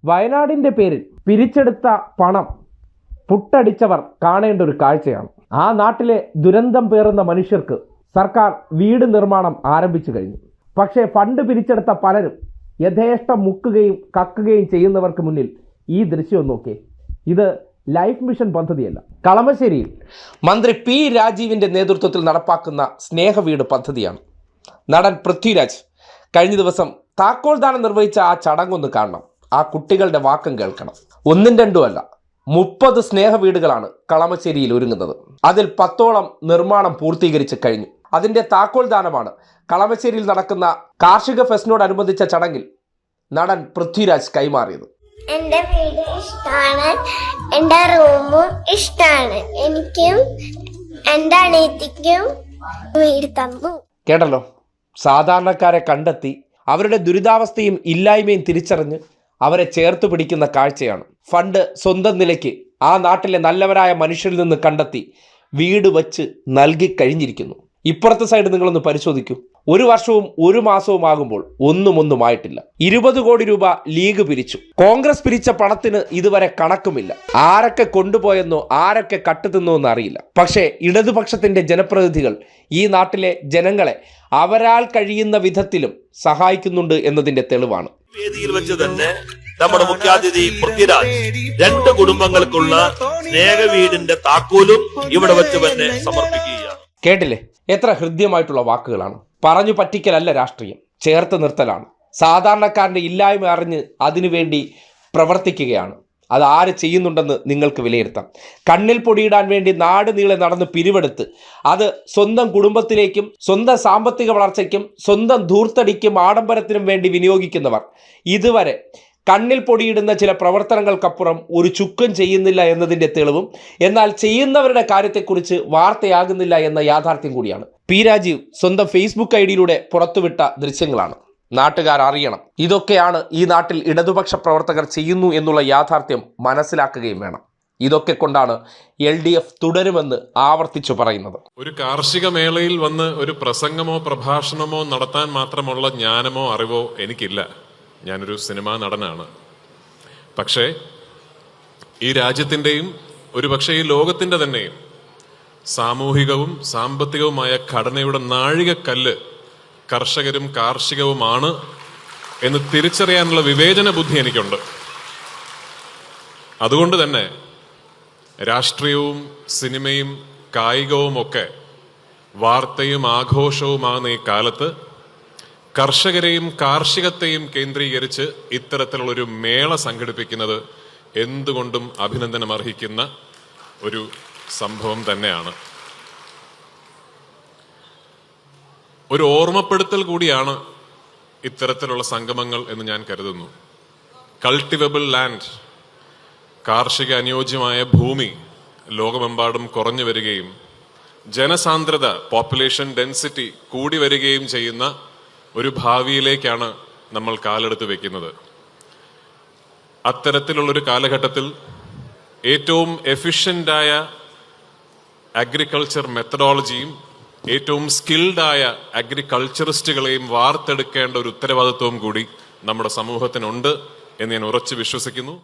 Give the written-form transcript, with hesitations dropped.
വയനാടിൻ്റെ പേരിൽ പിരിച്ചെടുത്ത പണം പുട്ടടിച്ചവർ കാണേണ്ട ഒരു കാഴ്ചയാണ്. ആ നാട്ടിലെ ദുരന്തം പേറുന്ന മനുഷ്യർക്ക് സർക്കാർ വീട് നിർമ്മാണം ആരംഭിച്ചു കഴിഞ്ഞു. പക്ഷേ ഫണ്ട് പിരിച്ചെടുത്ത പലരും യഥേഷ്ടം മുക്കുകയും കക്കുകയും ചെയ്യുന്നവർക്ക് മുന്നിൽ ഈ ദൃശ്യം നോക്കിയേ. ഇത് ലൈഫ് മിഷൻ പദ്ധതിയല്ല. കളമശ്ശേരിയിൽ മന്ത്രി പി രാജീവിൻ്റെ നേതൃത്വത്തിൽ നടപ്പാക്കുന്ന സ്നേഹവീട് പദ്ധതിയാണ്. നടൻ പൃഥ്വിരാജ് കഴിഞ്ഞ ദിവസം താക്കോൽദാനം നിർവഹിച്ച ആ ചടങ്ങൊന്ന് കാണണം. ആ കുട്ടികളുടെ വാക്കം കേൾക്കണം. ഒന്നും രണ്ടും അല്ല, 30 സ്നേഹവീടുകളാണ് കളമശ്ശേരിയിൽ ഒരുങ്ങുന്നത്. അതിൽ 10ഓളം നിർമ്മാണം പൂർത്തീകരിച്ച് കഴിഞ്ഞു. അതിൻ്റെ താക്കോൽദാനമാണ് കളമശ്ശേരിയിൽ നടക്കുന്ന കാർഷിക ഫെസ്റ്റിനോടനുബന്ധിച്ച ചടങ്ങിൽ നടൻ പൃഥ്വിരാജ് കൈമാറിയത്. എന്റെ വീട് ഇഷ്ടമാണ്, എന്റെ റൂമും ഇഷ്ടമാണ്. എനിക്കും എന്റെ അനിയത്തിക്കും വീട് തന്നു. കേട്ടല്ലോ, സാധാരണക്കാരെ കണ്ടെത്തി അവരുടെ ദുരിതാവസ്ഥയും ഇല്ലായ്മയും തിരിച്ചറിഞ്ഞ് അവരെ ചേർത്ത് പിടിക്കുന്ന കാഴ്ചയാണ്. ഫണ്ട് സ്വന്തം നിലയ്ക്ക് ആ നാട്ടിലെ നല്ലവരായ മനുഷ്യരിൽ നിന്ന് കണ്ടെത്തി വീട് വച്ച് നൽകി കഴിഞ്ഞിരിക്കുന്നു. ഇപ്പുറത്തെ സൈഡ് നിങ്ങളൊന്ന് പരിശോധിക്കൂ. 1 വർഷവും 1 മാസവും ആകുമ്പോൾ ഒന്നുമായിട്ടില്ല. 20 കോടി രൂപ ലീഗ് പിരിച്ചു. കോൺഗ്രസ് പിരിച്ച പണത്തിന് ഇതുവരെ കണക്കുമില്ല. ആരൊക്കെ കൊണ്ടുപോയെന്നോ ആരൊക്കെ കട്ടുതിന്നോ എന്ന് അറിയില്ല. പക്ഷേ ഇടതുപക്ഷത്തിന്റെ ജനപ്രതിനിധികൾ ഈ നാട്ടിലെ ജനങ്ങളെ അവരാൽ കഴിയുന്ന വിധത്തിലും സഹായിക്കുന്നുണ്ട് എന്നതിന്റെ തെളിവാണ്. വേദിയിൽ വെച്ച് തന്നെ നമ്മുടെ മുഖ്യാതിഥി പൃഥ്വിരാജ് 2 കുടുംബങ്ങൾക്കുള്ള സ്നേഹവീടിന്റെ താക്കോലും ഇവിടെ വെച്ച് തന്നെ സമർപ്പിക്കുകയാണ്. കേട്ടില്ലേ, എത്ര ഹൃദ്യമായിട്ടുള്ള വാക്കുകളാണ്. പറഞ്ഞു പറ്റിക്കലല്ല രാഷ്ട്രീയം, ചേർത്ത് നിർത്തലാണ്. സാധാരണക്കാരൻ്റെ ഇല്ലായ്മ അറിഞ്ഞ് അതിനുവേണ്ടി പ്രവർത്തിക്കുകയാണ്. അത് ആര് ചെയ്യുന്നുണ്ടെന്ന് നിങ്ങൾക്ക് വിലയിരുത്താം. കണ്ണിൽ പൊടിയിടാൻ വേണ്ടി നാട് നീളെ നടന്ന് പിരിവെടുത്ത് അത് സ്വന്തം കുടുംബത്തിലേക്കും സ്വന്തം സാമ്പത്തിക വളർച്ചയ്ക്കും സ്വന്തം ധൂർത്തടിക്കും ആഡംബരത്തിനും വേണ്ടി വിനിയോഗിക്കുന്നവർ ഇതുവരെ കണ്ണിൽ പൊടിയിടുന്ന ചില പ്രവർത്തനങ്ങൾക്കപ്പുറം ഒരു ചുക്കും ചെയ്യുന്നില്ല എന്നതിൻ്റെ തെളിവും, എന്നാൽ ചെയ്യുന്നവരുടെ കാര്യത്തെക്കുറിച്ച് വാർത്തയാകുന്നില്ല എന്ന യാഥാർത്ഥ്യം കൂടിയാണ്. പി രാജീവ് സ്വന്തം ഫേസ്ബുക്ക് ഐഡിയിലൂടെ പുറത്തുവിട്ട ദൃശ്യങ്ങളാണ്. നാട്ടുകാർ അറിയണം. ഇതൊക്കെയാണ് ഈ നാട്ടിൽ ഇടതുപക്ഷ പ്രവർത്തകർ ചെയ്യുന്നു എന്നുള്ള യാഥാർത്ഥ്യം മനസ്സിലാക്കുകയും വേണം. ഇതൊക്കെ കൊണ്ടാണ് LDF തുടരുമെന്ന് ആവർത്തിച്ചു പറയുന്നത്. ഒരു കാർഷിക മേളയിൽ വന്ന് ഒരു പ്രസംഗമോ പ്രഭാഷണമോ നടത്താൻ മാത്രമുള്ള ജ്ഞാനമോ അറിവോ എനിക്കില്ല. ഞാനൊരു സിനിമാ നടനാണ്. പക്ഷേ ഈ രാജ്യത്തിൻ്റെയും ഒരുപക്ഷെ ഈ ലോകത്തിൻ്റെ തന്നെയും സാമൂഹികവും സാമ്പത്തികവുമായ ഘടനയുടെ നാഴികക്കല്ല് കർഷകരും കാർഷികവുമാണ് എന്ന് തിരിച്ചറിയാനുള്ള വിവേചന ബുദ്ധി എനിക്കുണ്ട്. അതുകൊണ്ട് തന്നെ രാഷ്ട്രീയവും സിനിമയും കായികവും ഒക്കെ വാർത്തയും ആഘോഷവുമാകുന്ന ഈ കാലത്ത് കർഷകരെയും കാർഷികത്തെയും കേന്ദ്രീകരിച്ച് ഇത്തരത്തിലുള്ളൊരു മേള സംഘടിപ്പിക്കുന്നത് എന്തുകൊണ്ടും അഭിനന്ദനം അർഹിക്കുന്ന ഒരു സംഭവം തന്നെയാണ്. ഒരു ഓർമ്മപ്പെടുത്തൽ കൂടിയാണ് ഇത്തരത്തിലുള്ള സംഗമങ്ങൾ എന്ന് ഞാൻ കരുതുന്നു. കൾട്ടിവബിൾ ലാൻഡ്, കാർഷിക അനുയോജ്യമായ ഭൂമി ലോകമെമ്പാടും കുറഞ്ഞു വരികയും ജനസാന്ദ്രത, പോപ്പുലേഷൻ ഡെൻസിറ്റി കൂടി വരികയും ചെയ്യുന്ന ഒരു ഭാവിയിലേക്കാണ് നമ്മൾ കാലെടുത്ത് വെക്കുന്നത്. അത്തരത്തിലുള്ളൊരു കാലഘട്ടത്തിൽ ഏറ്റവും എഫിഷ്യൻ്റായ അഗ്രികൾച്ചർ മെത്തഡോളജിയും ഏറ്റവും സ്കിൽഡായ അഗ്രികൾച്ചറിസ്റ്റുകളെയും വാർത്തെടുക്കേണ്ട ഒരു ഉത്തരവാദിത്വവും കൂടി നമ്മുടെ സമൂഹത്തിനുണ്ട് എന്ന് ഞാൻ ഉറച്ചു വിശ്വസിക്കുന്നു.